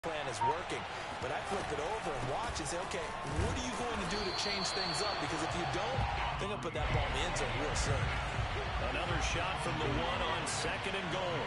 plan is working. But I flip it over and watch and say, okay, what are you going to do to change things up? Because if you don't, they're going to put that ball in the end zone real soon. Another shot from the one on 2nd and goal.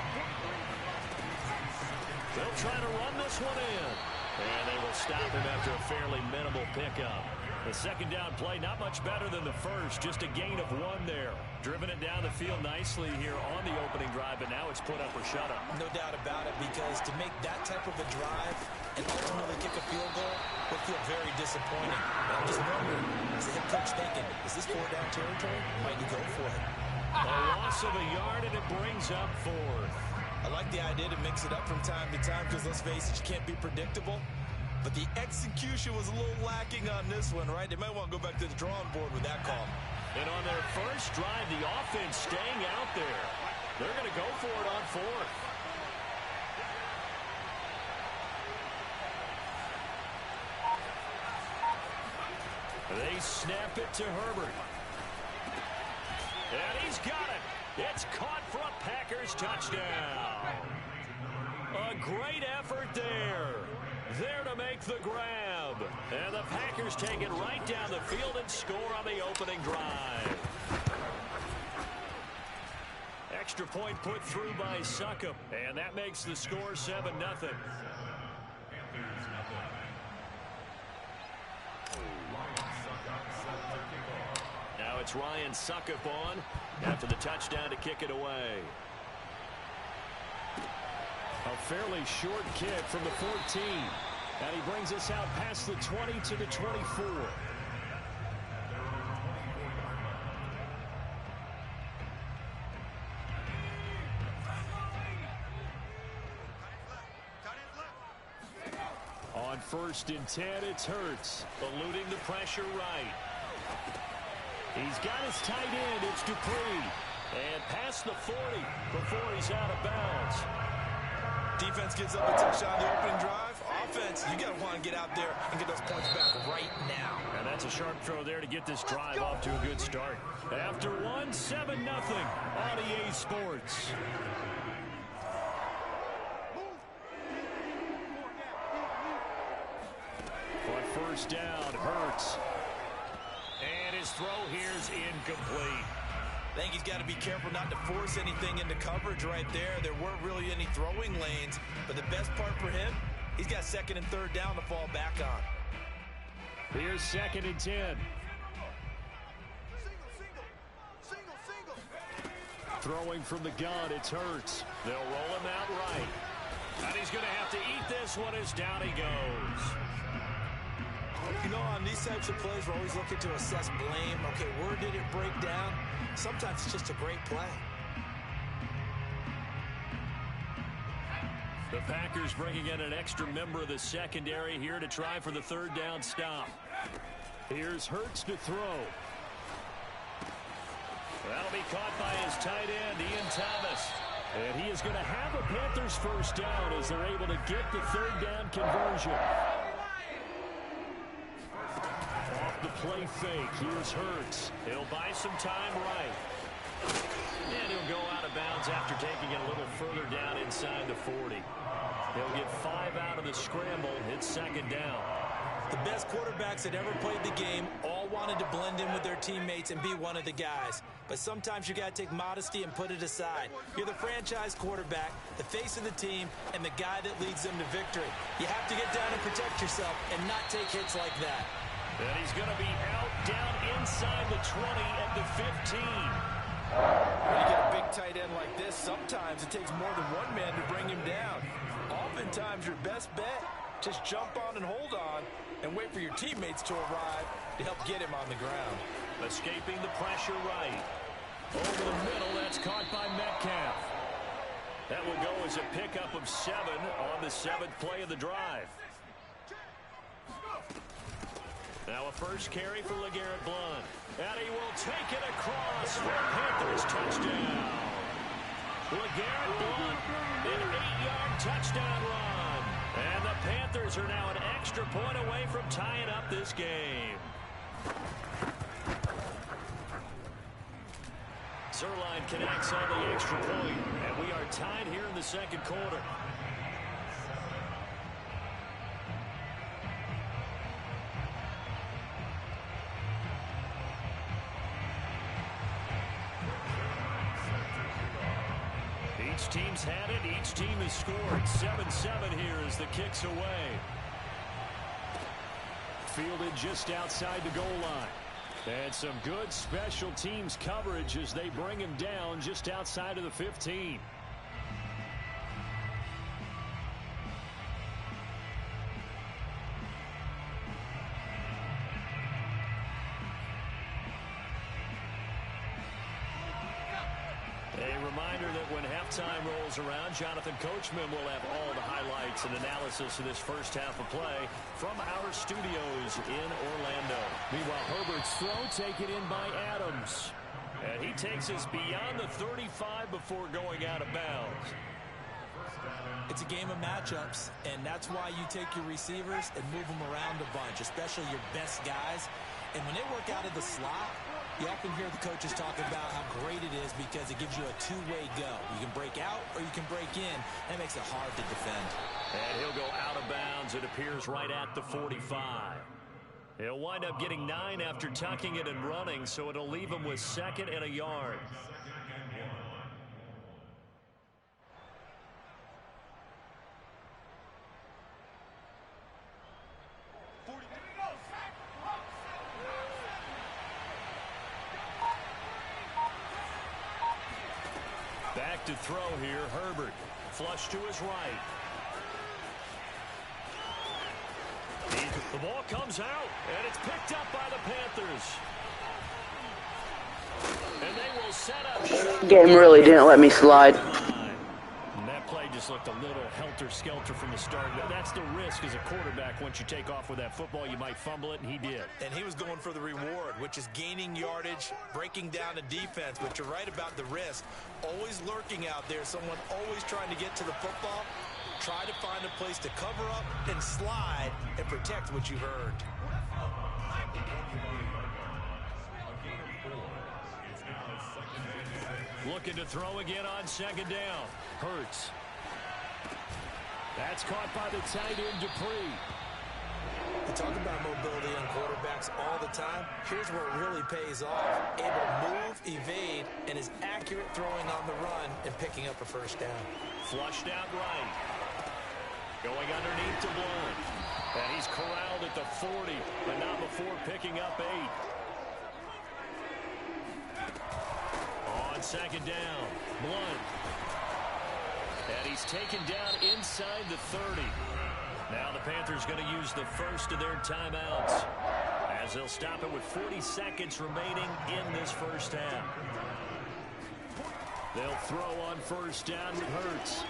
They'll try to run this one in. And they will stop him after a fairly minimal pickup. The second down play, not much better than the first. Just a gain of 1 there. Driven it down the field nicely here on the opening drive, but now it's put up or shut up. No doubt about it, because to make that type of a drive and ultimately kick a field goal would feel very disappointing. And I'm just wondering, is the head coach thinking, is this 4-down territory? Might he go for it? A loss of a yard, and it brings up 4th. I like the idea to mix it up from time to time because, let's face it, you can't be predictable. But the execution was a little lacking on this one, right? They might want to go back to the drawing board with that call. And on their first drive, the offense staying out there. They're going to go for it on 4th. They snap it to Herbert. And he's got it. It's caught for a Packers touchdown. A great effort there. There to make the grab. And the Packers take it right down the field and score on the opening drive. Extra point put through by Succop. And that makes the score 7-0. Now it's Ryan Succop on after the touchdown to kick it away. A fairly short kick from the 14. And he brings us out past the 20 to the 24. On 1st and 10, it's Hurts, eluding the pressure right. He's got his tight end, it's Dupree. And past the 40 before he's out of bounds. Defense gets up a touchdown the opening drive. Offense, you got to want to get out there and get those points back right now. And that's a sharp throw there to get this drive off to a good start. After 1, 7-0 on EA Sports. On 1st down, Hurts. And his throw here's incomplete. I think he's got to be careful not to force anything into coverage right there. There weren't really any throwing lanes, but the best part for him, he's got 2nd and 3rd down to fall back on. Here's 2nd and 10. Throwing from the gun, it's Hurts. They'll roll him out right. And he's going to have to eat this one as down he goes. You know, on these types of plays, we're always looking to assess blame. Okay, where did it break down? Sometimes it's just a great play. The Packers bringing in an extra member of the secondary here to try for the 3rd down stop. Here's Hurts to throw. That'll be caught by his tight end, Ian Thomas. And he is going to have a Panthers 1st down as they're able to get the 3rd down conversion. Off the play fake, here's Hurts. He'll buy some time right. And he'll go out of bounds after taking it a little further down inside the 40. He'll get 5 out of the scramble. It's 2nd down. The best quarterbacks that ever played the game all wanted to blend in with their teammates and be one of the guys. But sometimes you got to take modesty and put it aside. You're the franchise quarterback, the face of the team, and the guy that leads them to victory. You have to get down and protect yourself and not take hits like that. And he's going to be out down inside the 20 at the 15. When you get a big tight end like this, sometimes it takes more than one man to bring him down. Oftentimes, your best bet, just jump on and hold on and wait for your teammates to arrive to help get him on the ground. Escaping the pressure right. Over the middle, that's caught by Metcalf. That will go as a pickup of 7 on the 7th play of the drive. Now a first carry for LeGarrette Blount. And he will take it across for a Panthers touchdown. LeGarrette Blount, an 8-yard touchdown run. And the Panthers are now an extra point away from tying up this game. Zuerlein connects on the extra point, and we are tied here in the 2nd quarter. Each team's had it. Each team has scored. 7-7 here as the kick's away. Fielded just outside the goal line. And some good special teams coverage as they bring him down just outside of the 15. A reminder that when halftime rolls around, Jonathan Coachman will have all the highlights and analysis of this first half of play from our studios in Orlando. Meanwhile, Herbert's throw taken in by Adams. And he takes us beyond the 35 before going out of bounds. It's a game of matchups, and that's why you take your receivers and move them around a bunch, especially your best guys. And when they work out of the slot, you often hear the coaches talk about how great it is because it gives you a two-way go. You can break out or you can break in. That makes it hard to defend. And he'll go out of bounds. It appears right at the 45. He'll wind up getting 9 after tucking it and running, so it'll leave him with 2nd and a yard. Back to throw here, Herbert. Flush to his right. The ball comes out, and it's picked up by the Panthers. And they will set up shop. Game really didn't let me slide. And that play just looked a little helter-skelter from the start. That's the risk as a quarterback. Once you take off with that football, you might fumble it, and he did. And he was going for the reward, which is gaining yardage, breaking down the defense. But you're right about the risk. Always lurking out there, someone always trying to get to the football. Try to find a place to cover up and slide and protect what you've earned. Looking to throw again on 2nd down. Hurts. That's caught by the tight end, Dupree. We talk about mobility on quarterbacks all the time. Here's where it really pays off. Able to move, evade, and is accurate throwing on the run and picking up a first down. Flushed out right. Going underneath to Blunt. And he's corralled at the 40, but not before picking up 8. On 2nd down, Blunt. And he's taken down inside the 30. Now the Panthers going to use the first of their timeouts as they'll stop it with 40 seconds remaining in this first half. They'll throw on 1st down with Hurts.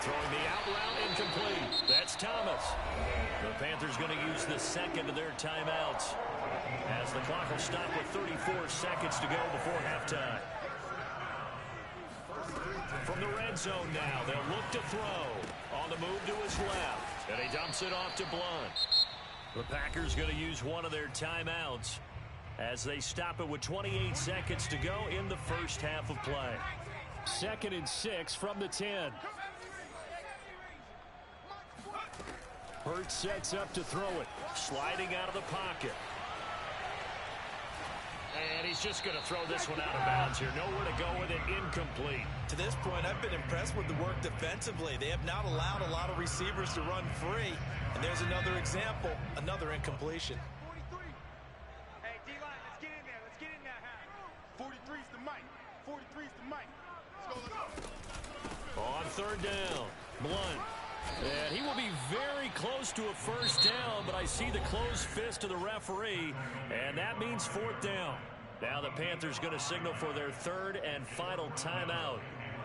Throwing the out route incomplete. That's Thomas. The Panthers going to use the 2nd of their timeouts as the clock will stop with 34 seconds to go before halftime. From the red zone now, they'll look to throw. On the move to his left. And he dumps it off to Blunt. The Packers going to use one of their timeouts as they stop it with 28 seconds to go in the first half of play. 2nd and 6 from the 10. Hurts sets up to throw it. Sliding out of the pocket. And he's just going to throw this one out of bounds here. Nowhere to go with it. Incomplete. To this point, I've been impressed with the work defensively. They have not allowed a lot of receivers to run free. And there's another example, another incompletion. 43. Hey, D-line, let's get in there. Let's get in that half. 43's the mic. 43's the mic. Let's go. On 3rd down, Blunt. And he will be very close to a first down, but I see the closed fist of the referee, and that means 4th down. Now the Panthers going to signal for their 3rd and final timeout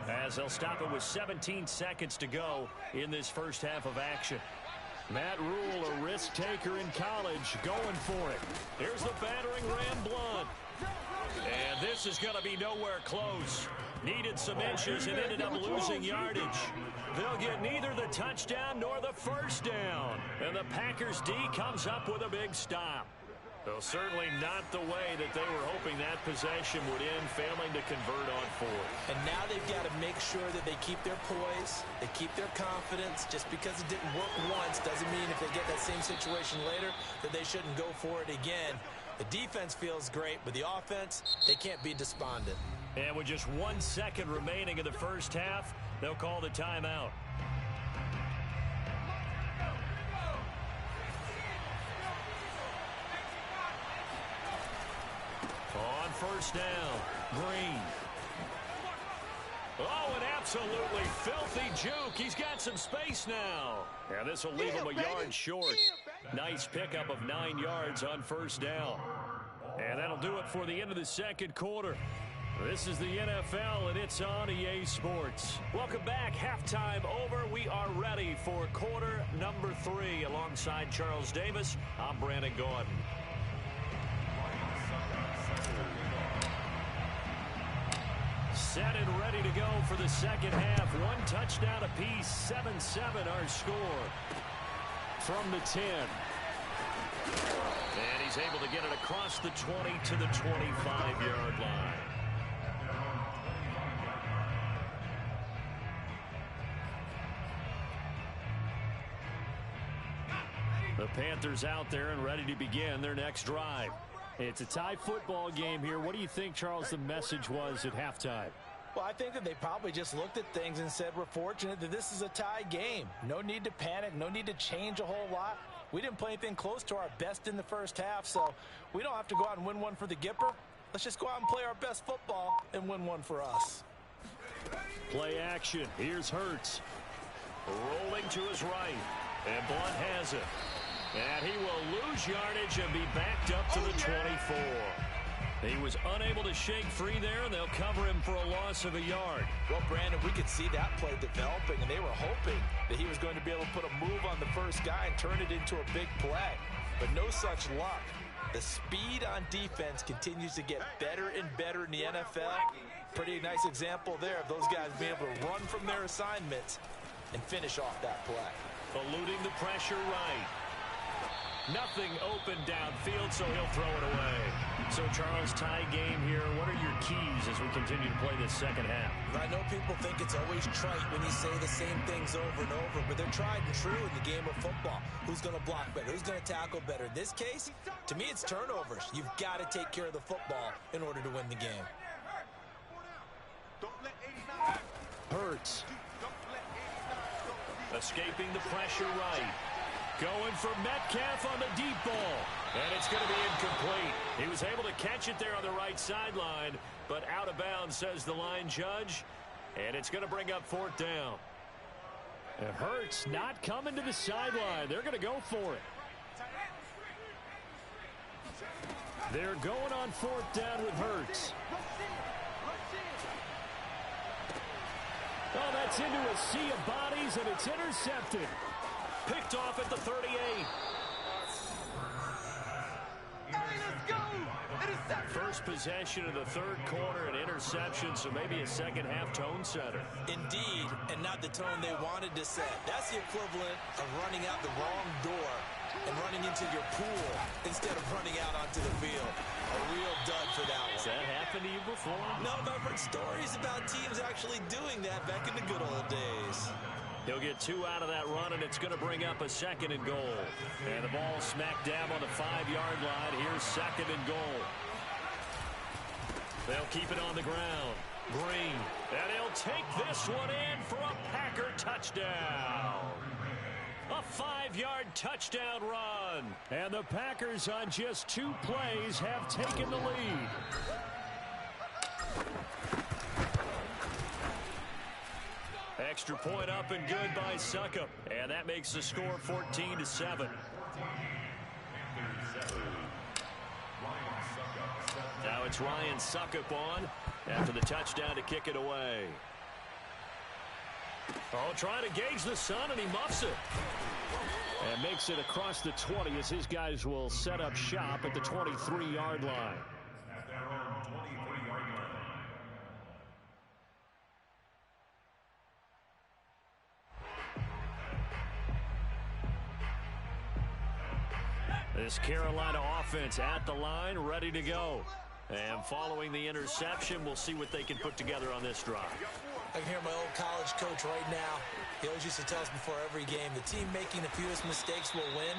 as they'll stop it with 17 seconds to go in this first half of action. Matt Rule, a risk taker in college, going for it. Here's the battering ram, Blunt. And this is going to be nowhere close. Needed some inches and ended up losing yardage. They'll get neither the touchdown nor the first down. And the Packers D comes up with a big stop. Though certainly not the way that they were hoping that possession would end, failing to convert on 4th. And now they've got to make sure that they keep their poise, they keep their confidence. Just because it didn't work once doesn't mean if they get that same situation later that they shouldn't go for it again. The defense feels great, but the offense, they can't be despondent. And with just 1 second remaining in the first half, they'll call the timeout. On first down, Green. Oh, an absolutely filthy juke. He's got some space now. And this will leave him a yard short. Nice pickup of 9 yards on first down. And that'll do it for the end of the second quarter. This is the NFL, and it's on EA Sports. Welcome back. Halftime over. We are ready for quarter number 3. Alongside Charles Davis, I'm Brandon Gaudin. Set and ready to go for the second half. 1 touchdown apiece, 7-7 our score. From the 10. And he's able to get it across the 20 to the 25-yard line. The Panthers out there and ready to begin their next drive. It's a tie football game here. What do you think, Charles, the message was at halftime? Well, I think that they probably just looked at things and said, we're fortunate that this is a tie game. No need to panic. No need to change a whole lot. We didn't play anything close to our best in the first half, so we don't have to go out and win one for the Gipper. Let's just go out and play our best football and win one for us. Play action. Here's Hurts. Rolling to his right. And Blunt has it. And he will lose yardage and be backed up to the 24. He was unable to shake free there, and they'll cover him for a loss of a yard. Well, Brandon, we could see that play developing, and they were hoping that he was going to be able to put a move on the first guy and turn it into a big play. But no such luck. The speed on defense continues to get better and better in the NFL. Pretty nice example there of those guys being able to run from their assignments and finish off that play. Eluding the pressure right. Nothing open downfield, so he'll throw it away. So, Charles, tie game here. What are your keys as we continue to play this second half? I know people think it's always trite when you say the same things over and over, but they're tried and true in the game of football. Who's going to block better? Who's going to tackle better? In this case, to me, it's turnovers. You've got to take care of the football in order to win the game. Hurts. Escaping the pressure right. Going for Metcalf on the deep ball. And it's going to be incomplete. He was able to catch it there on the right sideline, but out of bounds, says the line judge. And it's going to bring up 4th down. And Hurts not coming to the sideline. They're going to go for it. They're going on 4th down with Hurts. Oh, that's into a sea of bodies, and it's intercepted. Picked off at the 38. First possession of the third quarter, an interception, so maybe a second half tone setter. Indeed, and not the tone they wanted to set. That's the equivalent of running out the wrong door and running into your pool instead of running out onto the field. A real dud for that one. Has that happened to you before? No, but I've heard stories about teams actually doing that back in the good old days. He'll get 2 out of that run, and it's going to bring up a 2nd and goal. And the ball smack dab on the 5-yard line. Here's 2nd and goal. They'll keep it on the ground. Green. And he'll take this one in for a Packer touchdown. A 5-yard touchdown run. And the Packers on just 2 plays have taken the lead. Extra point up and good by Succop. And that makes the score 14-7. Now it's Ryan Succop on after the touchdown to kick it away. Oh, trying to gauge the sun, and he muffs it. And makes it across the 20 as his guys will set up shop at the 23-yard line. This Carolina offense at the line, ready to go. And following the interception, we'll see what they can put together on this drive. I can hear my old college coach right now. He always used to tell us before every game, the team making the fewest mistakes will win.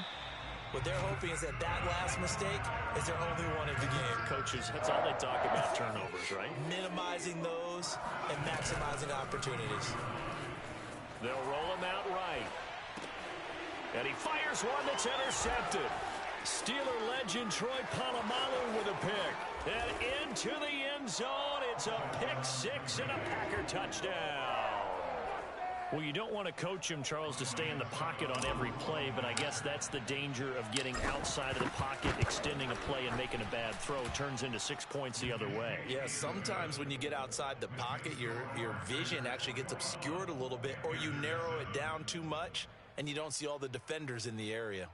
What they're hoping is that that last mistake is their only one of the game. Coaches, that's all they talk about, turnovers, right? Minimizing those and maximizing opportunities. They'll roll him out right. And he fires one that's intercepted. Steeler legend Troy Polamalu with a pick. And into the end zone, it's a pick six and a Packer touchdown. Well, you don't want to coach him, Charles, to stay in the pocket on every play, but I guess that's the danger of getting outside of the pocket, extending a play, and making a bad throw. Turns into 6 points the other way. Yeah, sometimes when you get outside the pocket, your vision actually gets obscured a little bit, or you narrow it down too much, and you don't see all the defenders in the area.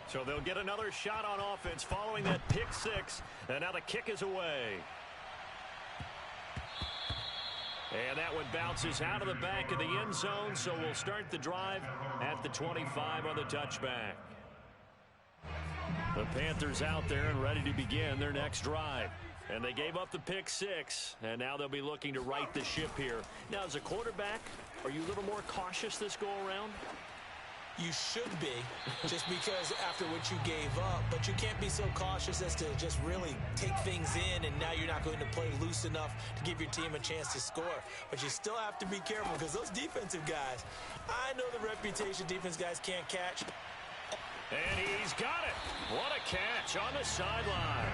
So they'll get another shot on offense following that pick six. And now the kick is away. And that one bounces out of the back of the end zone. So we'll start the drive at the 25 on the touchback. The Panthers out there and ready to begin their next drive. And they gave up the pick six. And now they'll be looking to right the ship here. Now, as a quarterback, are you a little more cautious this go around? You should be, just because after what you gave up, but you can't be so cautious as to just really take things in, and now you're not going to play loose enough to give your team a chance to score. But you still have to be careful, because those defensive guys, I know the reputation defense guys can't catch. And he's got it. What a catch on the sideline.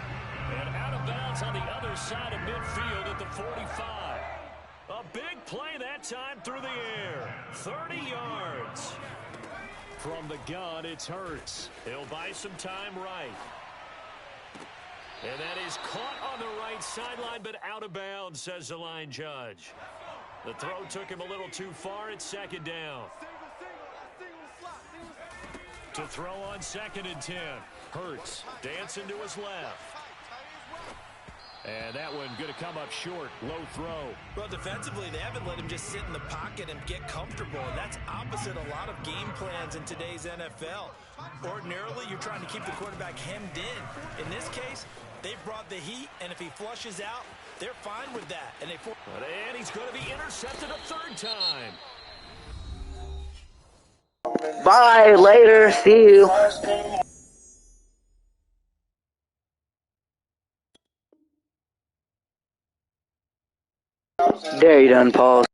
And out of bounds on the other side of midfield at the 45. A big play that time through the air. 30 yards. From the gun, it's Hurts. He'll buy some time right. And that is caught on the right sideline, but out of bounds, says the line judge. The throw took him a little too far. It's second down. To throw on 2nd and 10. Hurts dancing to his left. And that one going to come up short. Low throw. Well, defensively, they haven't let him just sit in the pocket and get comfortable. And that's opposite a lot of game plans in today's NFL. Ordinarily, you're trying to keep the quarterback hemmed in. In this case, they've brought the heat, and if he flushes out, they're fine with that. And he's going to be intercepted a third time. Bye, later, see you. There you done, Paul.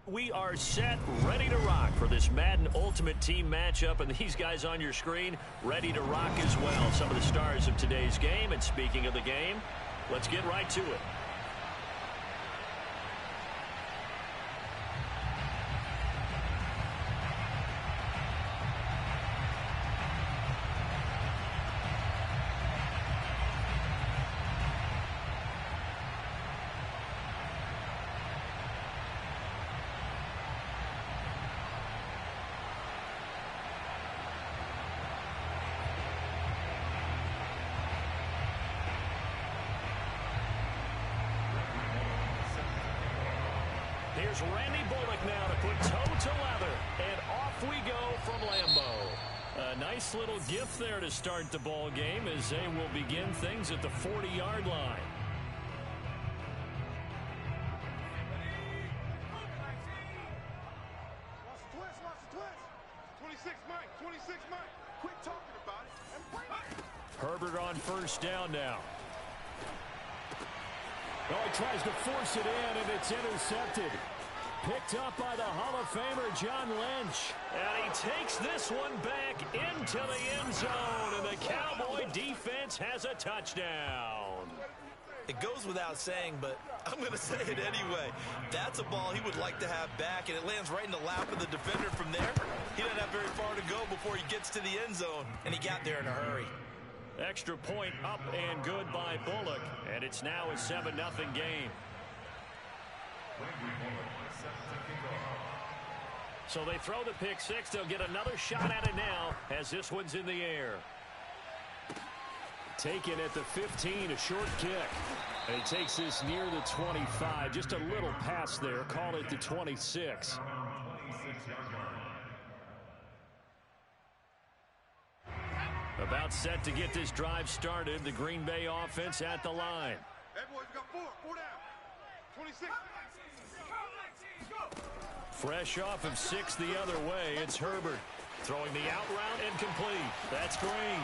we are set, ready to rock for this Madden Ultimate Team matchup, and these guys on your screen ready to rock as well. Some of the stars of today's game, and speaking of the game, let's get right to it. Here's Randy Bullock now to put toe to leather, and off we go from Lambeau. A nice little gift there to start the ball game as they will begin things at the 40-yard line. Watch the twist. 26 Mike, 26 Mike. Quit talking about it and bring it. Herbert on first down now. Oh, he tries to force it in, and it's intercepted. Picked up by the Hall of Famer, John Lynch. And he takes this one back into the end zone, and the Cowboy defense has a touchdown. It goes without saying, but I'm going to say it anyway. That's a ball he would like to have back, and it lands right in the lap of the defender from there. He doesn't have very far to go before he gets to the end zone, and he got there in a hurry. Extra point up and good by Bullock, and it's now a 7-0 game. So they throw the pick six. They'll get another shot at it now as this one's in the air. Taken at the 15, a short kick. And he takes this near the 25. Just a little pass there. Call it the 26. About set to get this drive started. The Green Bay offense at the line. Hey, boys, we got four down. 26. Fresh off of 6 the other way, it's Herbert. Throwing the out route incomplete. That's Green.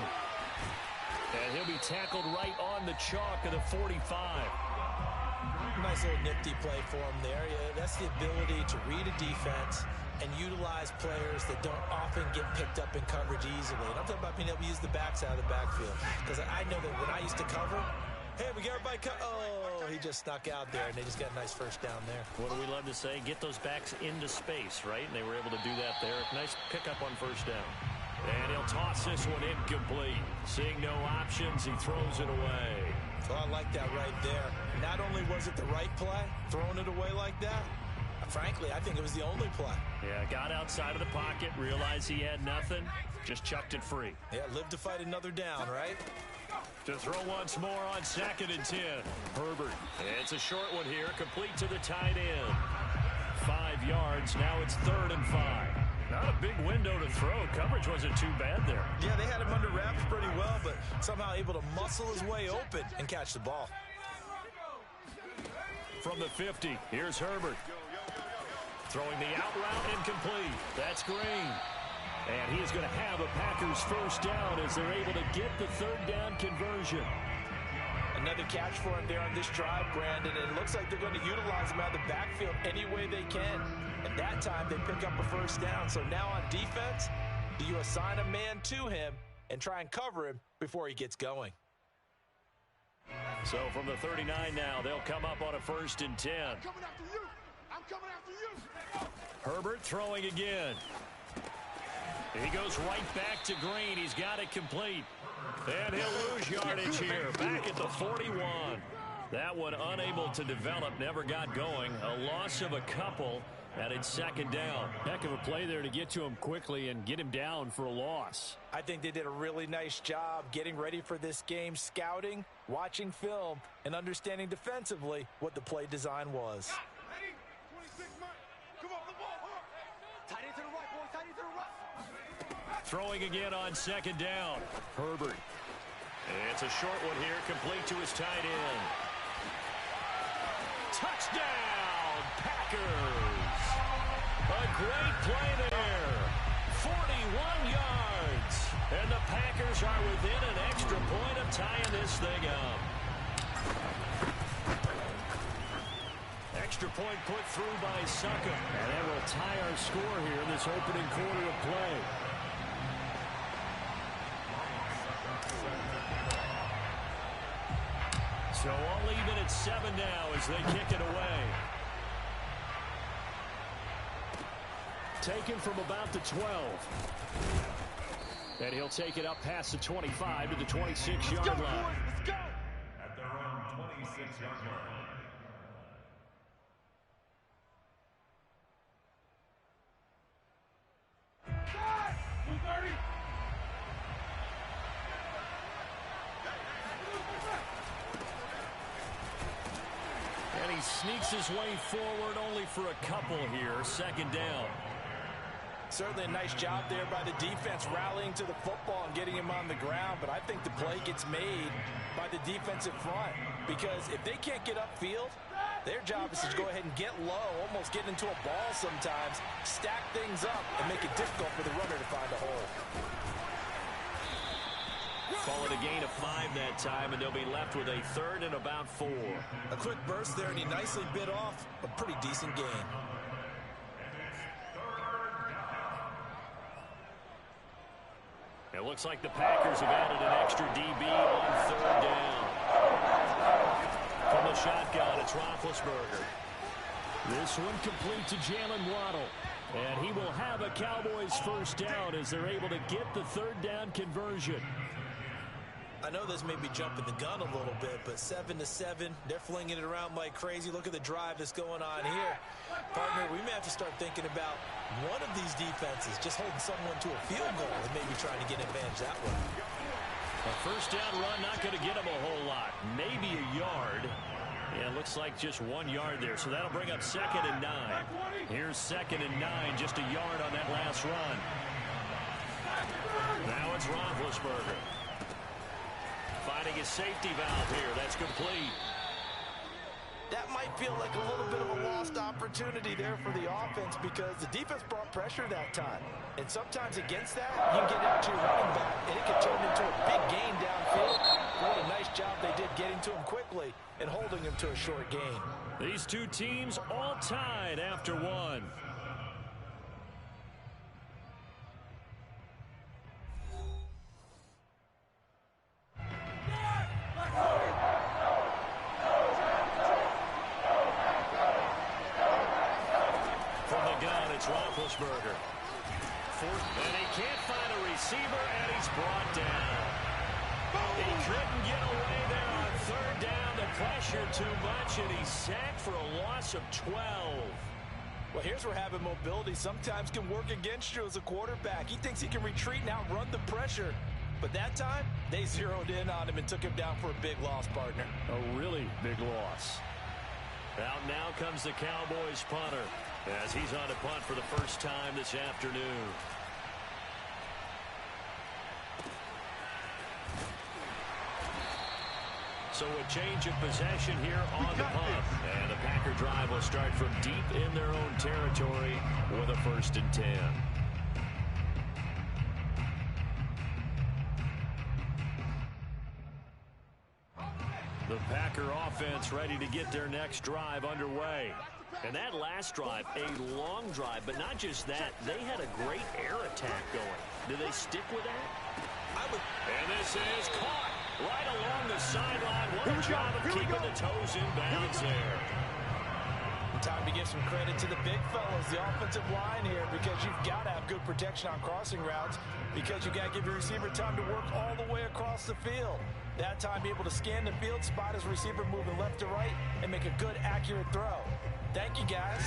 And he'll be tackled right on the chalk of the 45. Nice little nifty play for him there. Yeah, that's the ability to read a defense and utilize players that don't often get picked up in coverage easily. And I'm talking about being able to use the backs out of the backfield. Because I know that when I used to cover, hey, we got everybody oh, he just snuck out there, and they just got a nice first down there. What do we love to say? Get those backs into space, right? And they were able to do that there. Nice pickup on first down. And he'll toss this one incomplete. Seeing no options, he throws it away. So I like that right there. Not only was it the right play, throwing it away like that, frankly, I think it was the only play. Yeah, got outside of the pocket, realized he had nothing, just chucked it free. Yeah, live to fight another down, right? To throw once more on 2nd and 10. Herbert. It's a short one here, complete to the tight end. 5 yards, now it's 3rd and 5. Not a big window to throw. Coverage wasn't too bad there. Yeah, they had him under wraps pretty well, but somehow able to muscle his way open and catch the ball. From the 50, here's Herbert. Throwing the out route incomplete. That's Green. And he is going to have a Packers first down as they're able to get the 3rd down conversion. Another catch for him there on this drive, Brandon. And it looks like they're going to utilize him out of the backfield any way they can. And that time they pick up a first down. So now on defense, do you assign a man to him and try and cover him before he gets going? So from the 39 now, they'll come up on a 1st and 10. I'm coming after you. I'm coming after you. Herbert throwing again. He goes right back to Green. He's got it complete. And he'll lose yardage here. Back at the 41. That one unable to develop, never got going. A loss of a couple, and it's 2nd down. Heck of a play there to get to him quickly and get him down for a loss. I think they did a really nice job getting ready for this game, scouting, watching film, and understanding defensively what the play design was. 26 Mike. Come on, the ball. Tight end to the right, boys. Tight end to the right. Throwing again on 2nd down. Herbert. It's a short one here, complete to his tight end. Touchdown, Packers. A great play there. 41 yards. And the Packers are within an extra point of tying this thing up. extra point put through by Succop. And that will tie our score here in this opening quarter of play. So all even at 7 now as they kick it away. Taken from about the 12. And he'll take it up past the 25 to the 26-yard line. Let's go. At their own 26-yard line. And he sneaks his way forward only for a couple here. Second down. Certainly a nice job there by the defense rallying to the football and getting him on the ground, but I think the play gets made by the defensive front because if they can't get upfield, their job is to go ahead and get low, almost get into a ball sometimes, stack things up, and make it difficult for the runner to find a hole. Call it a gain of 5 that time, and they'll be left with a 3rd and about 4. A quick burst there, and he nicely bit off a pretty decent gain. It looks like the Packers have added an extra DB on 3rd down. From the shotgun, it's Roethlisberger. This one complete to Jalen Waddle. And he will have a Cowboys first down as they're able to get the 3rd down conversion. I know this may be jumping the gun a little bit, but 7-7, they're flinging it around like crazy. Look at the drive that's going on here. Partner, we may have to start thinking about one of these defenses just holding someone to a field goal and maybe trying to get advantage that way. A first down run, not going to get him a whole lot. Maybe a yard. Yeah, it looks like just 1 yard there, so that'll bring up 2nd and 9. Here's 2nd and 9, just a yard on that last run. Now it's Roethlisberger. Finding his safety valve here. That's complete. That might feel like a little bit of a lost opportunity there for the offense because the defense brought pressure that time. And sometimes against that, you can get out to your running back, and it can turn into a big gain downfield. What a nice job they did getting to him quickly and holding him to a short gain. These two teams all tied after 1. Roethlisberger. And he can't find a receiver, and he's brought down. He couldn't get away there on 3rd down. The pressure too much, and he's sacked for a loss of 12. Well, here's where having mobility sometimes can work against you as a quarterback. He thinks he can retreat and outrun the pressure. But that time, they zeroed in on him and took him down for a big loss, partner. A really big loss. Out now comes the Cowboys punter as he's on to punt for the first time this afternoon. So a change of possession here on the punt. And the Packer drive will start from deep in their own territory with a 1st and 10. The Packer offense ready to get their next drive underway. And that last drive, a long drive, but not just that. They had a great air attack going. Do they stick with that? And this is caught right along the sideline. What a job of keeping the toes in bounds there. Time to give some credit to the big fellas, the offensive line here, because you've got to have good protection on crossing routes because you've got to give your receiver time to work all the way across the field. That time, be able to scan the field, spot his receiver moving left to right, and make a good, accurate throw. Thank you, guys.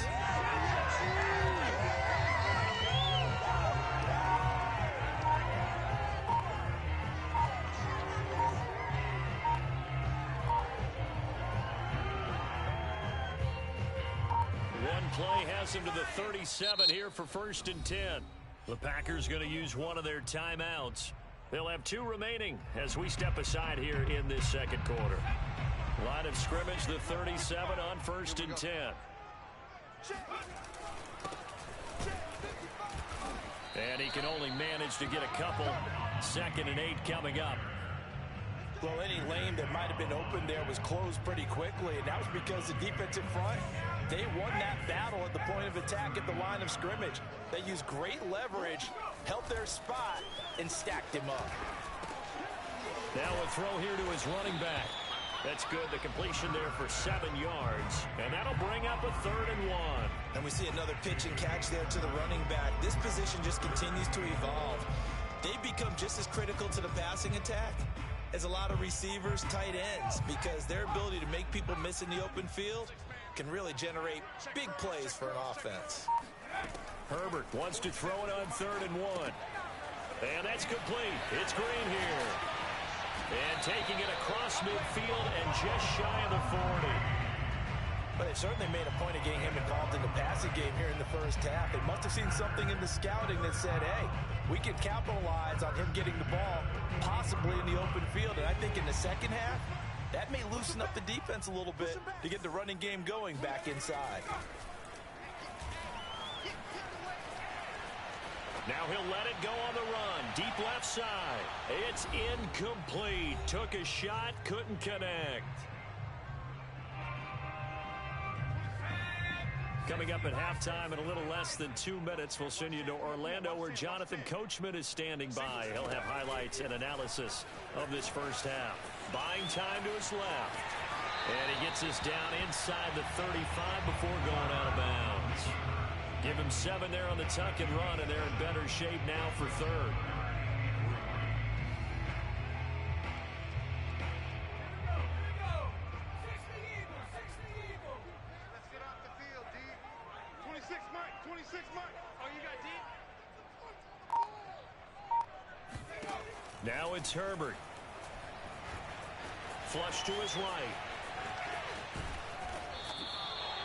One play has him to the 37 here for 1st and 10. The Packers going to use one of their timeouts. They'll have 2 remaining as we step aside here in this 2nd quarter. Line of scrimmage, the 37 on 1st and 10. And he can only manage to get a couple. 2nd and 8 coming up. Well, any lane that might have been open there was closed pretty quickly, and that was because the defensive front, they won that battle at the point of attack at the line of scrimmage. They used great leverage, held their spot, and stacked him up. Now a throw here to his running back. That's good. The completion there for 7 yards. And that'll bring up a 3rd and 1. And we see another pitch and catch there to the running back. This position just continues to evolve. They become just as critical to the passing attack as a lot of receivers, tight ends, because their ability to make people miss in the open field can really generate big plays for an offense. Herbert wants to throw it on 3rd and 1. And that's complete. It's Green here. And taking it across midfield and just shy of the 40. But it certainly made a point of getting him involved in the passing game here in the first half. They must have seen something in the scouting that said, hey, we can capitalize on him getting the ball, possibly in the open field. And I think in the second half, that may loosen up the defense a little bit to get the running game going back inside. Now he'll let it go on the run. Deep left side. It's incomplete. Took a shot, couldn't connect. Coming up at halftime in a little less than 2 minutes, we'll send you to Orlando where Jonathan Coachman is standing by. He'll have highlights and analysis of this first half. Buying time to his left. And he gets us down inside the 35 before going out of bounds. Give him 7 there on the tuck and run, and they're in better shape now for 3rd. Let's get off the field, D. 26 Mike, 26 Mike. Oh, you got D? Now it's Herbert. Flush to his right.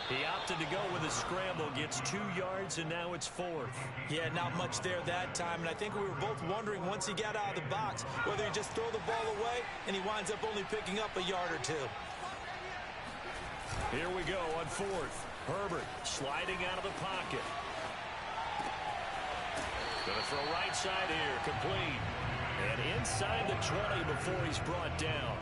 He opted to go with a scramble, gets 2 yards, and now it's 4th. Yeah, not much there that time, and I think we were both wondering once he got out of the box whether he just throw the ball away and he winds up only picking up a yard or 2. Here we go on 4th. Herbert sliding out of the pocket. Gonna throw right side here, complete. And inside the 20 before he's brought down.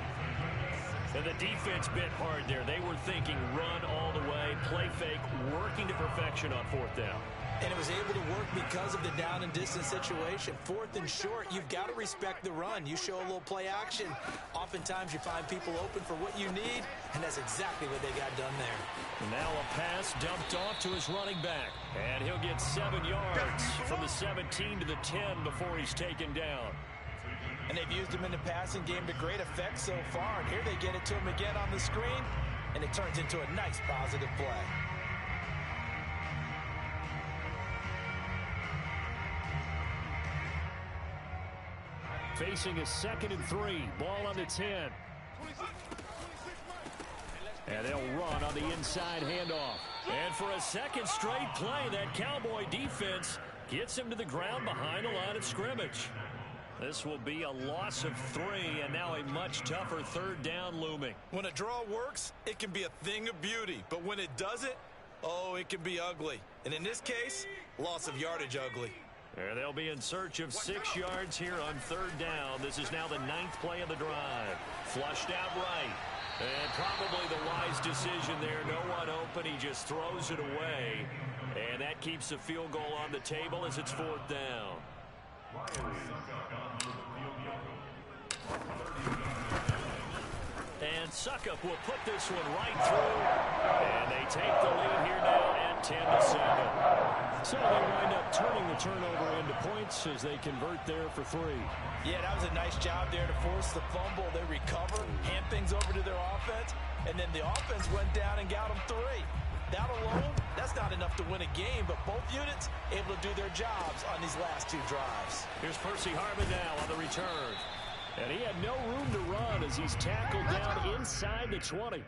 And the defense bit hard there. They were thinking run all the way, play fake, working to perfection on 4th down. And it was able to work because of the down and distance situation. 4th and short, you've got to respect the run. You show a little play action. Oftentimes you find people open for what you need, and that's exactly what they got done there. And now a pass dumped off to his running back. And he'll get 7 yards from the 17 to the 10 before he's taken down. And they've used him in the passing game to great effect so far. And here they get it to him again on the screen, and it turns into a nice positive play. Facing a 2nd and 3. Ball on the 10. And they'll run on the inside handoff. And for a second straight play, that Cowboy defense gets him to the ground behind the line of scrimmage. This will be a loss of 3, and now a much tougher 3rd down looming. When a draw works, it can be a thing of beauty. But when it doesn't, oh, it can be ugly. And in this case, loss of yardage ugly. And they'll be in search of 6 yards here on 3rd down. This is now the 9th play of the drive. Flushed out right. And probably the wise decision there. No one open. He just throws it away. And that keeps the field goal on the table as it's 4th down. And Suckup will put this one right through. And they take the lead here now at 10-7. So they wind up turning the turnover into points as they convert there for 3. Yeah, that was a nice job there to force the fumble. They recover, hand things over to their offense, and then the offense went down and got them 3. That alone, that's not enough to win a game, but both units able to do their jobs on these last 2 drives. Here's Percy Harvin now on the return. And he had no room to run as he's tackled down inside the 20.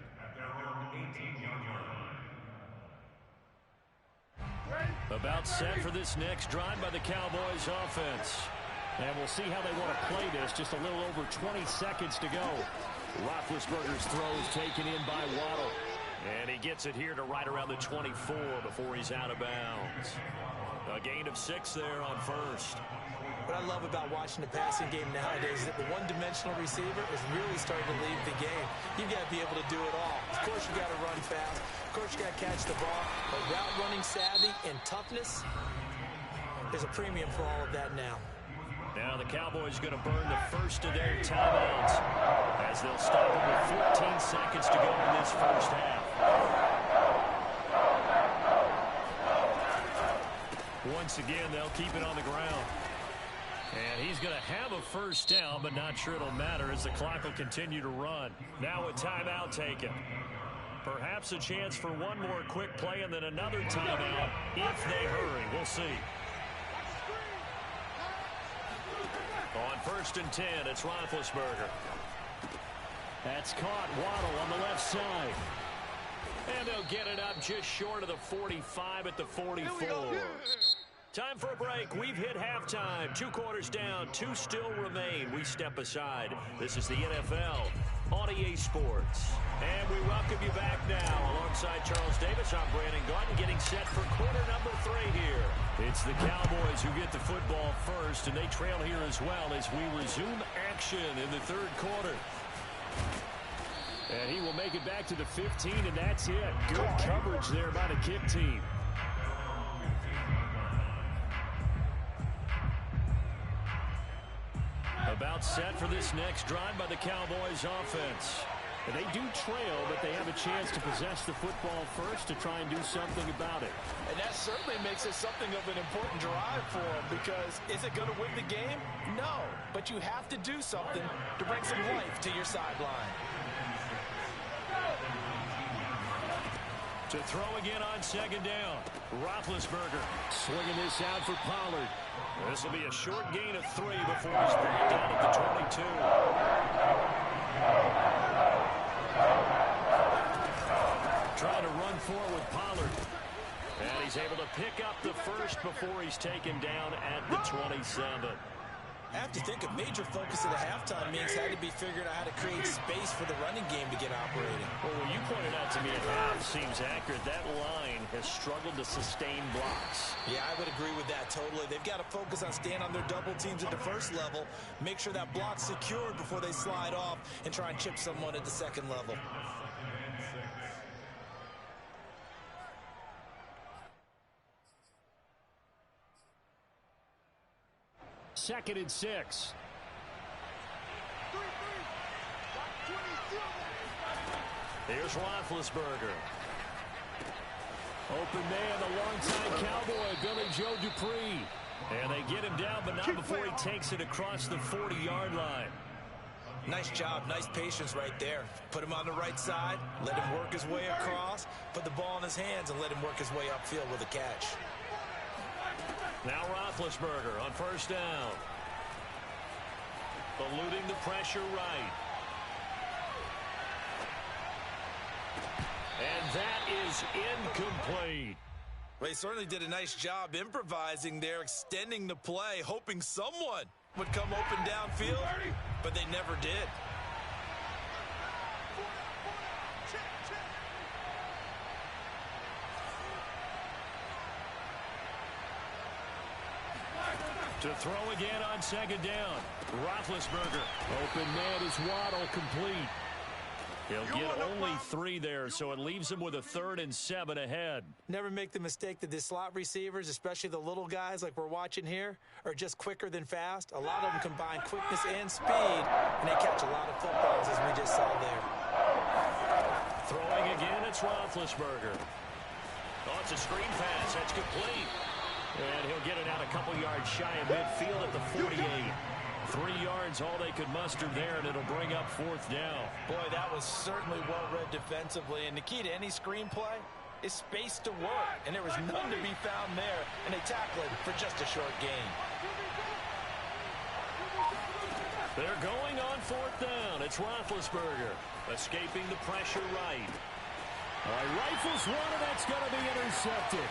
About set for this next drive by the Cowboys offense. And we'll see how they want to play this. Just a little over 20 seconds to go. Roethlisberger's throw is taken in by Waddle. And he gets it here to right around the 24 before he's out of bounds. A gain of 6 there on 1st. What I love about watching the passing game nowadays is that the one-dimensional receiver is really starting to lead the game. You've got to be able to do it all. Of course, you got to run fast. Of course, you got to catch the ball. But route running savvy and toughness, there's a premium for all of that now. Now the Cowboys going to burn the first of their timeouts as they'll stop it with 14 seconds to go in this first half. Once again, they'll keep it on the ground. And he's going to have a first down, but not sure it'll matter as the clock will continue to run. Now a timeout taken. Perhaps a chance for one more quick play and then another timeout if they hurry. We'll see. On 1st and 10, it's Roethlisberger. That's caught. Waddle on the left side. And they'll get it up just short of the 45 at the 44. Time for a break. We've hit halftime. 2 quarters down. 2 still remain. We step aside. This is the NFL on EA Sports. And we welcome you back now. Alongside Charles Davis, I'm Brandon Gaudin getting set for quarter number 3 here. It's the Cowboys who get the football first, and they trail here as well as we resume action in the 3rd quarter. And he will make it back to the 15, and that's it. Good coverage there by the kick team. About set for this next drive by the Cowboys offense. And they do trail, but they have a chance to possess the football first to try and do something about it. And that certainly makes it something of an important drive for them, because is it going to win the game? No, but you have to do something to bring some life to your sideline. To throw again on 2nd down. Roethlisberger swinging this out for Pollard. This will be a short gain of 3 before he's brought down at the 22. Trying to run forward with Pollard. And he's able to pick up the first before he's taken down at the 27. I have to think a major focus of the halftime means had to be figuring out how to create space for the running game to get operating. Well, what you pointed out to me at half seems accurate. That line has struggled to sustain blocks. Yeah, I would agree with that totally. They've got to focus on staying on their double teams at the first level, make sure that block's secured before they slide off, and try and chip someone at the second level. Second and 6. Here's Roethlisberger. Open man, the longtime Cowboy, Billy Joe Dupree. And they get him down, but not before he takes it across the 40-yard line. Nice job, nice patience right there. Put him on the right side, let him work his way across, put the ball in his hands, and let him work his way upfield with a catch. Now Roethlisberger on 1st down. Eluding the pressure right. And that is incomplete. Well, he certainly did a nice job improvising there, extending the play, hoping someone would come open downfield, but they never did. To throw again on 2nd down. Roethlisberger. Open man is Waddle, complete. He'll get only 3 there, so it leaves him with a 3rd and 7 ahead. Never make the mistake that the slot receivers, especially the little guys like we're watching here, are just quicker than fast. A lot of them combine quickness and speed, and they catch a lot of footballs, as we just saw there. Throwing again, it's Roethlisberger. Oh, it's a screen pass. That's complete. And he'll get it out a couple yards shy of midfield at the 48. 3 yards, all they could muster there, and it'll bring up 4th down. Boy, that was certainly well-read defensively, and the key to any screenplay is space to work, and there was none to be found there, and they tackled it for just a short gain. They're going on 4th down. It's Roethlisberger escaping the pressure right. Rifles one, and that's going to be intercepted.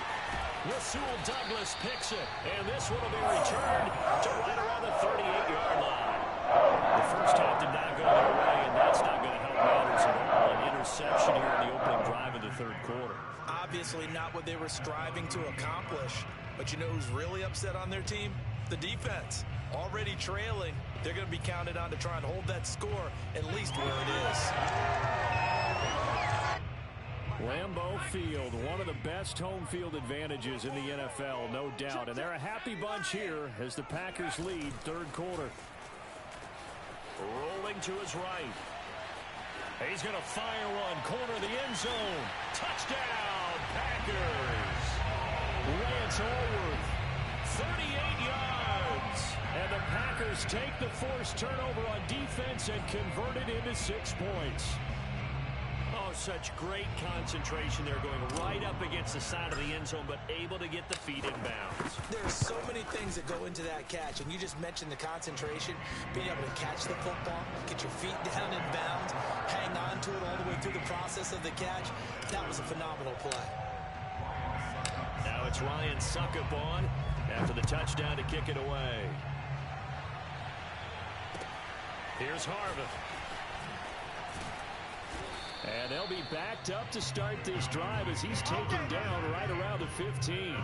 Rasul Douglas picks it, and this one will be returned to right around the 38-yard line. The first half did not go their way, and that's not going to help matters at all. An interception here in the opening drive of the 3rd quarter. Obviously not what they were striving to accomplish, but you know who's really upset on their team? The defense already trailing. They're going to be counted on to try and hold that score at least where it is. Lambeau Field, one of the best home field advantages in the NFL, no doubt. And they're a happy bunch here as the Packers lead third quarter. Rolling to his right. He's going to fire one. Corner of the end zone. Touchdown, Packers. Lance Allworth, 38 yards. And the Packers take the forced turnover on defense and convert it into 6 points. Oh, such great concentration there, going right up against the side of the end zone, but able to get the feet in bounds. There's so many things that go into that catch, and you just mentioned the concentration, being able to catch the football, get your feet down in bounds, hang on to it all the way through the process of the catch. That was a phenomenal play. Now it's Ryan Succop on after the touchdown to kick it away. Here's Harvin. And they'll be backed up to start this drive as he's taken down right around the 15.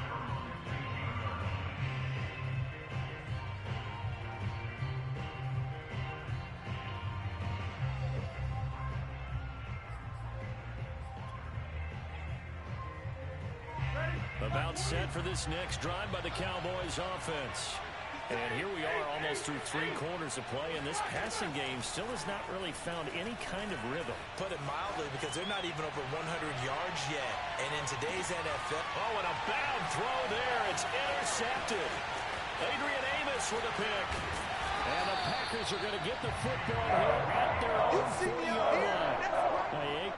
About set for this next drive by the Cowboys offense. And here we are almost through 3 quarters of play, and this passing game still has not really found any kind of rhythm. Put it mildly, because they're not even over 100 yards yet. And in today's NFL... Oh, and a bad throw there. It's intercepted. Adrian Amos with a pick. And the Packers are going to get the football here at their own 40-yard line.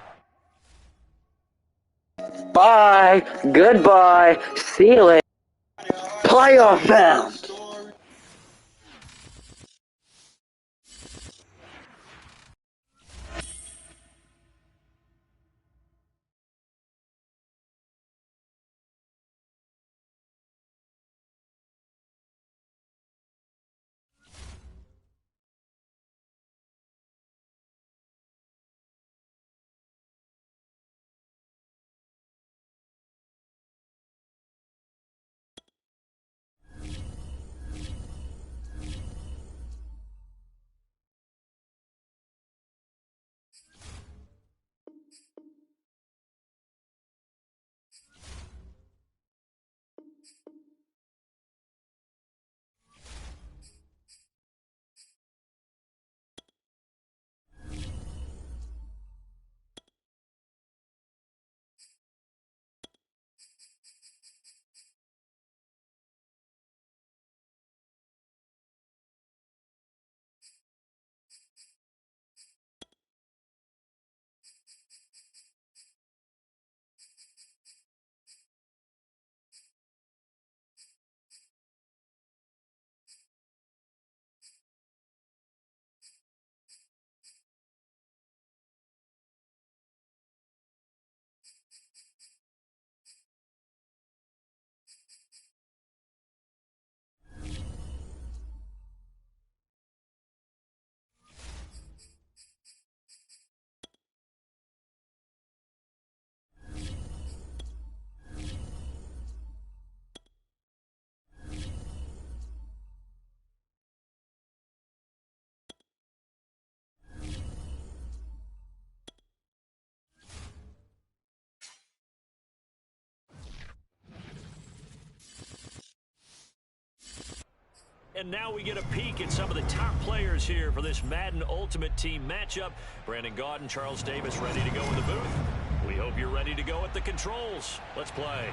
Bye. Goodbye. See you later. Playoff bound. And now we get a peek at some of the top players here for this Madden Ultimate Team matchup. Brandon Gaudin, Charles Davis ready to go in the booth. We hope you're ready to go at the controls. Let's play.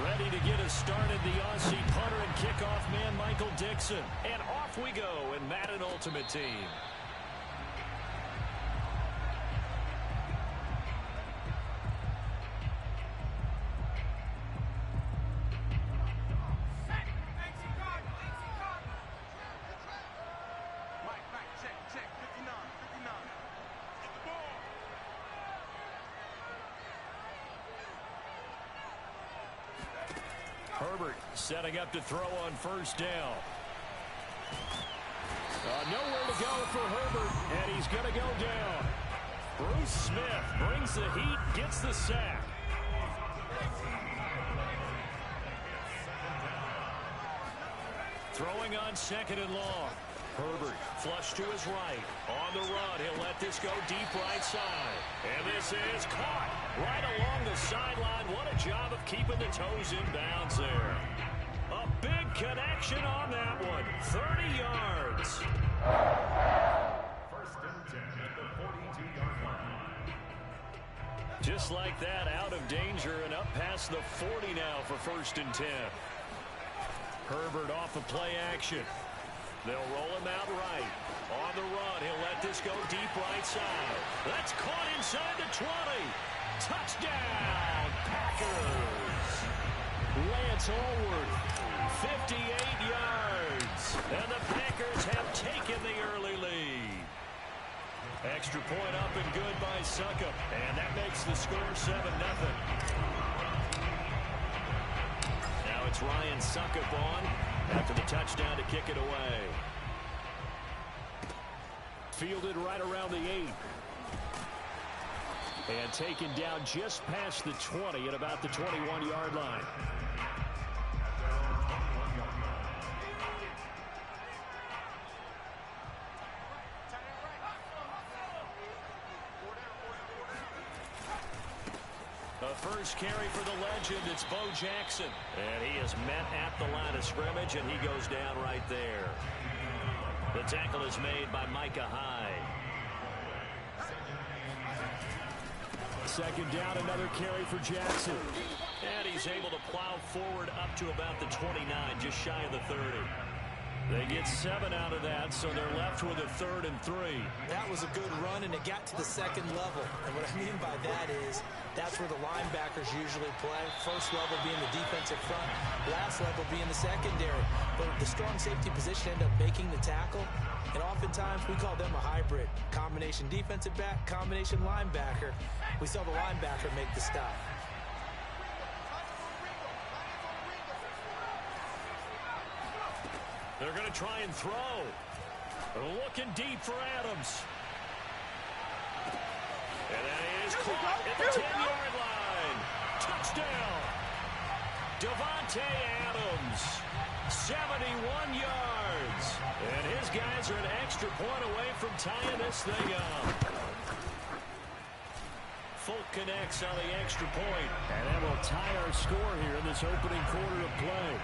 Ready to get us started, the Aussie punter and kickoff man, Michael Dixon. And off we go in Madden Ultimate Team. Herbert setting up to throw on first down. Nowhere to go for Herbert, and he's going to go down. Bruce Smith brings the heat, gets the sack. Throwing on second and long. Herbert flush to his right. On the run, he'll let this go deep right side. And this is caught right along the sideline. What a job of keeping the toes in bounds there. A big connection on that one. 30 yards. First and 10 at the 42-yard line. Just like that, out of danger and up past the 40 now for first and 10. Herbert off of play action. They'll roll him out right. On the run, he'll let this go deep right side. That's caught inside the 20. Touchdown, Packers. Lance Allward, 58 yards. And the Packers have taken the early lead. Extra point up and good by Succop. And that makes the score 7-0. Now it's Ryan Succop on after the touchdown to kick it away. Fielded right around the 8. And taken down just past the 20 at about the 21-yard line. First carry for the legend, it's Bo Jackson. And he is met at the line of scrimmage, and he goes down right there. The tackle is made by Micah Hyde. Second down, another carry for Jackson. And he's able to plow forward up to about the 29, just shy of the 30. They get 7 out of that, so they're left with a 3rd and 3. That was a good run, and it got to the second level. And what I mean by that is that's where the linebackers usually play. First level being the defensive front, last level being the secondary. But the strong safety position end up making the tackle. And oftentimes we call them a hybrid. Combination defensive back, combination linebacker. We saw the linebacker make the stop. They're going to try and throw. They're looking deep for Adams. And that is caught at the 10-yard line. Touchdown. Davante Adams, 71 yards. And his guys are an extra point away from tying this thing up. Folk connects on the extra point. And that will tie our score here in this opening quarter of play.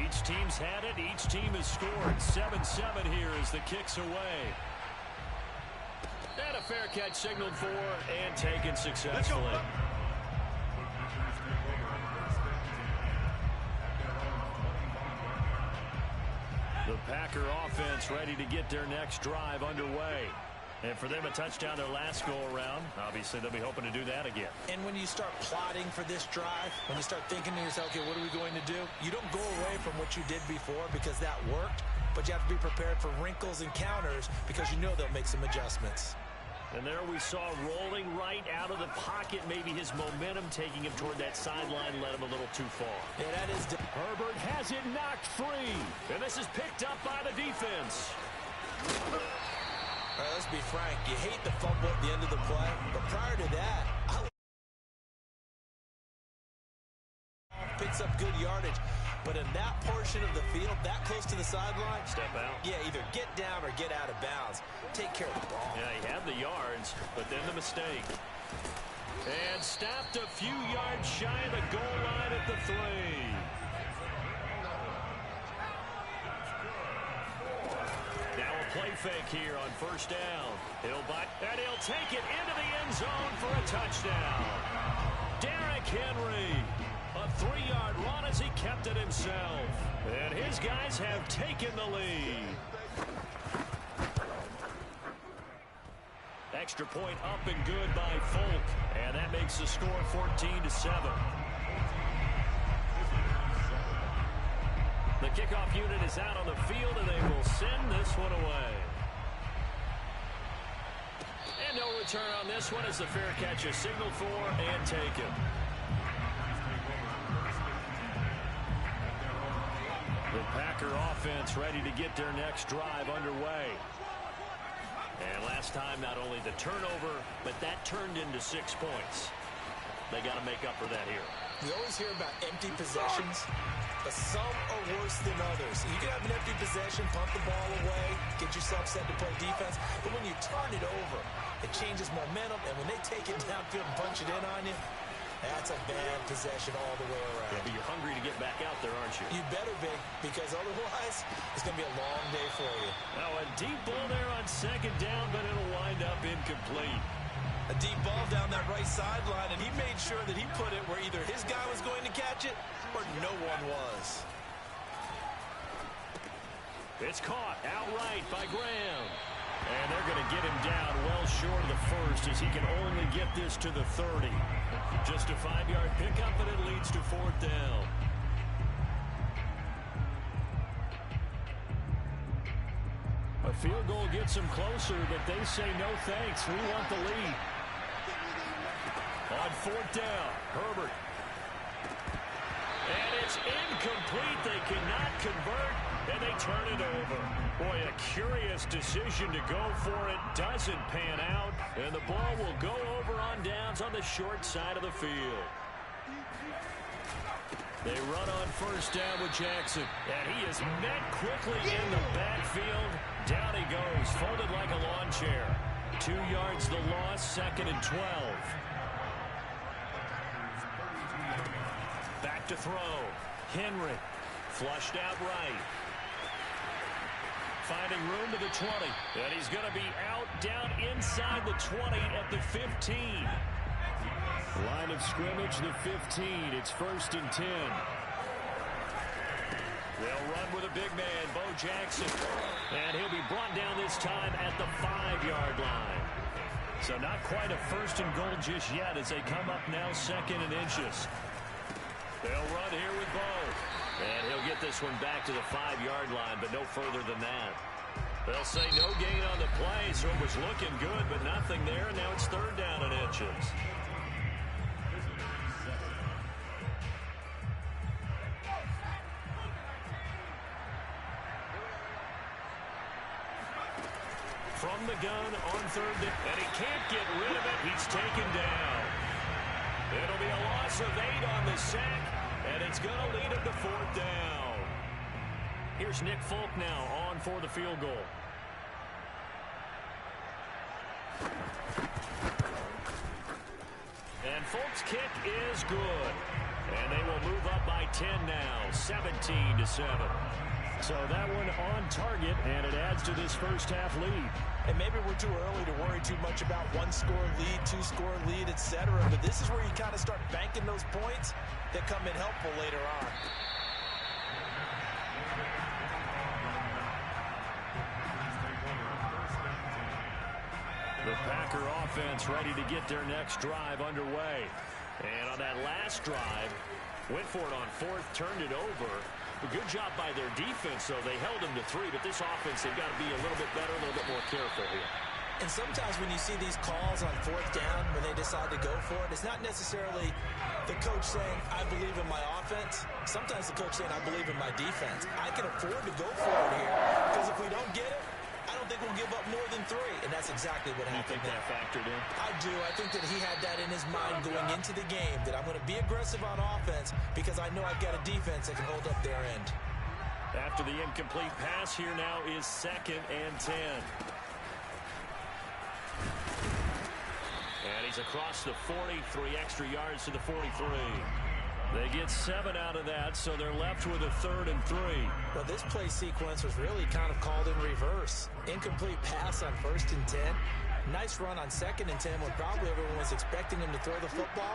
Each team's had it. Each team has scored. 7-7 here as the kick's away. And a fair catch signaled for and taken successfully. The Packer offense ready to get their next drive underway. And for them, a touchdown their last go-around. Obviously, they'll be hoping to do that again. And when you start plotting for this drive, when you start thinking to yourself, okay, what are we going to do? You don't go away from what you did before because that worked, but you have to be prepared for wrinkles and counters because you know they'll make some adjustments. And there we saw rolling right out of the pocket. Maybe his momentum taking him toward that sideline led him a little too far. Yeah, that is... Herbert has it knocked free. And this is picked up by the defense. All right, let's be frank. You hate the fumble at the end of the play, but prior to that, picks up good yardage. But in that portion of the field, that close to the sideline, step out. Yeah, either get down or get out of bounds. Take care of the ball. Yeah, he had the yards, but then the mistake. And stopped a few yards shy of the goal line at the 3. Now a play fake here on first down. He'll bite, and he'll take it into the end zone for a touchdown. Derrick Henry, a 3-yard run as he kept it himself. And his guys have taken the lead. Extra point up and good by Folk. And that makes the score 14-7. The kickoff unit is out on the field, and they will send this one away. And no return on this one as the fair catch is signaled for and taken. The Packer offense ready to get their next drive underway. And last time, not only the turnover, but that turned into 6 points. They got to make up for that here. We always hear about empty possessions, but some are worse than others. You can have an empty possession, punt the ball away, get yourself set to play defense, but when you turn it over, it changes momentum, and when they take it downfield and punch it in on you, that's a bad possession all the way around. Yeah, but you're hungry to get back out there, aren't you? You better be, because otherwise, it's going to be a long day for you. Now a deep ball there on second down, but it'll wind up incomplete. A deep ball down that right sideline, and he made sure that he put it where either his guy was going to catch it or no one was. It's caught outright by Graham. And they're going to get him down well short of the first as he can only get this to the 30. Just a 5-yard pickup, and it leads to 4th down. A field goal gets them closer, but they say no thanks. We want the lead. On 4th down, Herbert. And it's incomplete. They cannot convert, and they turn it over. Boy, a curious decision to go for it. Doesn't pan out, and the ball will go over on downs on the short side of the field. They run on 1st down with Jackson, and he is met quickly in the backfield. Down he goes, folded like a lawn chair. 2 yards the loss, 2nd and 12. Back to throw. Henry flushed out right. Finding room to the 20. And he's going to be out down inside the 20 at the 15. Line of scrimmage, the 15. It's 1st and 10. They'll run with a big man, Bo Jackson. And he'll be brought down this time at the 5-yard line. So not quite a 1st and goal just yet as they come up now 2nd and inches. They'll run here with Bo. And he'll get this one back to the 5-yard line, but no further than that. They'll say no gain on the play, so it was looking good, but nothing there, and now it's 3rd down and inches. From the gun on 3rd down, and he can't get rid of it. He's taken down. It'll be a loss of 8 on the sack, and it's going to lead him to 4th down. Here's Nick Folk now on for the field goal. And Folk's kick is good. And they will move up by 10 now, 17-7. So that one on target, and it adds to this first half lead. And maybe we're too early to worry too much about 1-score lead, 2-score lead, etc. But this is where you kind of start banking those points that come in helpful later on. The Packer offense ready to get their next drive underway. And on that last drive, went for it on 4th, turned it over. A good job by their defense, though. They held them to 3, but this offense, they've got to be a little bit better, a little bit more careful here. And sometimes when you see these calls on 4th down, when they decide to go for it, it's not necessarily the coach saying, I believe in my offense. Sometimes the coach saying, I believe in my defense. I can afford to go for it here, because if we don't get it, I don't think we'll give up more than 3. And that's exactly what happened. You think that factored in? I do. I think that he had that in his mind going into the game, that I'm going to be aggressive on offense because I know I've got a defense that can hold up their end. After the incomplete pass, here now is 2nd and 10. And he's across the 40, 3 extra yards to the 43. They get 7 out of that, so they're left with a 3rd and 3. Well, this play sequence was really kind of called in reverse. Incomplete pass on 1st and 10. Nice run on 2nd and 10 when probably everyone was expecting him to throw the football.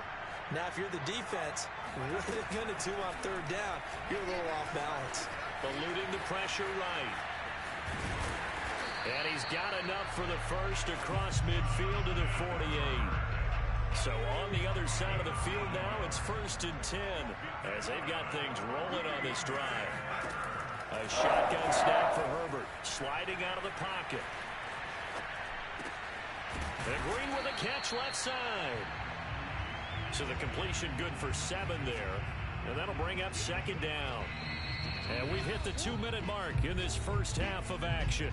Now, if you're the defense, what are they going to do on 3rd down? You're a little off balance. Eluding the pressure right. And he's got enough for the first across midfield to the 48. So on the other side of the field now, it's 1st and 10 as they've got things rolling on this drive. A shotgun snap for Herbert, sliding out of the pocket. And Green with a catch left side. So the completion good for 7 there. And that'll bring up second down. And we've hit the 2-minute mark in this first half of action.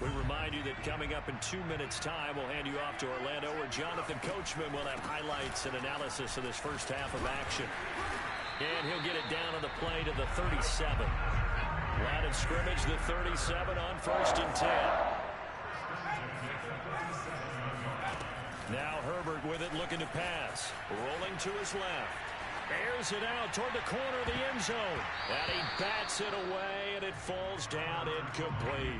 We remind you that coming up in 2 minutes' time, we'll hand you off to Orlando, where Jonathan Coachman will have highlights and analysis of this first half of action. And he'll get it down on the play to the 37. Line of scrimmage, the 37 on 1st and 10. Now Herbert with it, looking to pass. Rolling to his left. Airs it out toward the corner of the end zone. And he bats it away, and it falls down incomplete.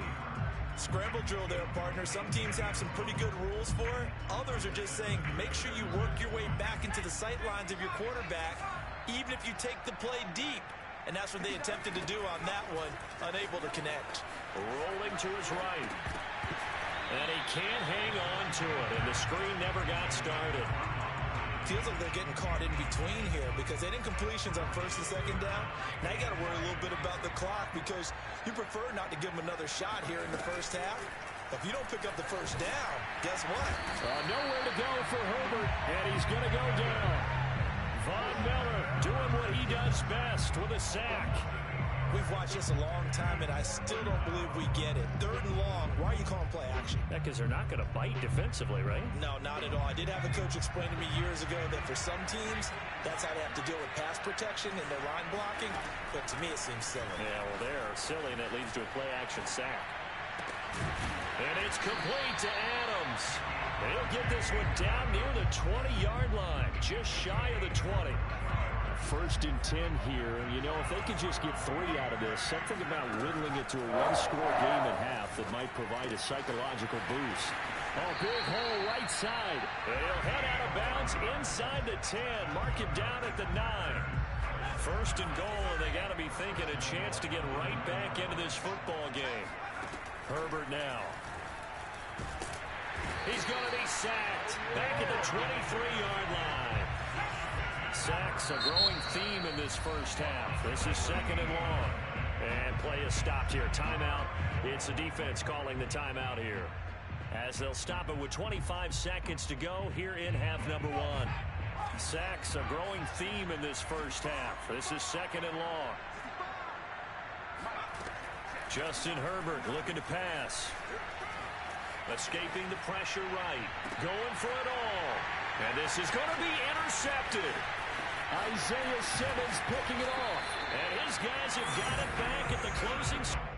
Scramble drill there, partner. Some teams have some pretty good rules for it. Others are just saying, make sure you work your way back into the sight lines of your quarterback, even if you take the play deep. And that's what they attempted to do on that one, unable to connect. Rolling to his right. And he can't hang on to it, and the screen never got started. Feels like they're getting caught in between here because they didn't completions on 1st and 2nd down. Now you got to worry a little bit about the clock because you prefer not to give them another shot here in the first half. If you don't pick up the first down, guess what? Nowhere to go for Herbert, and he's going to go down. Von Miller doing what he does best with a sack. We've watched this a long time, and I still don't believe we get it. 3rd and long. Why are you calling play action? Yeah, because they're not going to bite defensively, right? No, not at all. I did have a coach explain to me years ago that for some teams, that's how they have to deal with pass protection and their line blocking. But to me, it seems silly. Yeah, well, they're silly, and it leads to a play-action sack. And it's complete to Adams. And he'll get this one down near the 20-yard line, just shy of the 20. 1st and 10 here, and you know, if they could just get 3 out of this, something about whittling it to a 1-score game at half that might provide a psychological boost. Oh, big hole right side. And he'll head out of bounds inside the 10. Mark him down at the 9. 1st and goal, and they got to be thinking a chance to get right back into this football game. Herbert now. He's going to be sacked back at the 23-yard line. Sacks a growing theme in this first half. This is 2nd and long. And play is stopped here. Timeout. It's the defense calling the timeout here, as they'll stop it with 25 seconds to go here in half number 1. Sacks a growing theme in this first half. This is 2nd and long. Justin Herbert looking to pass. Escaping the pressure right. Going for it all. And this is going to be intercepted. Isaiah Simmons picking it off. And his guys have got it back at the closing.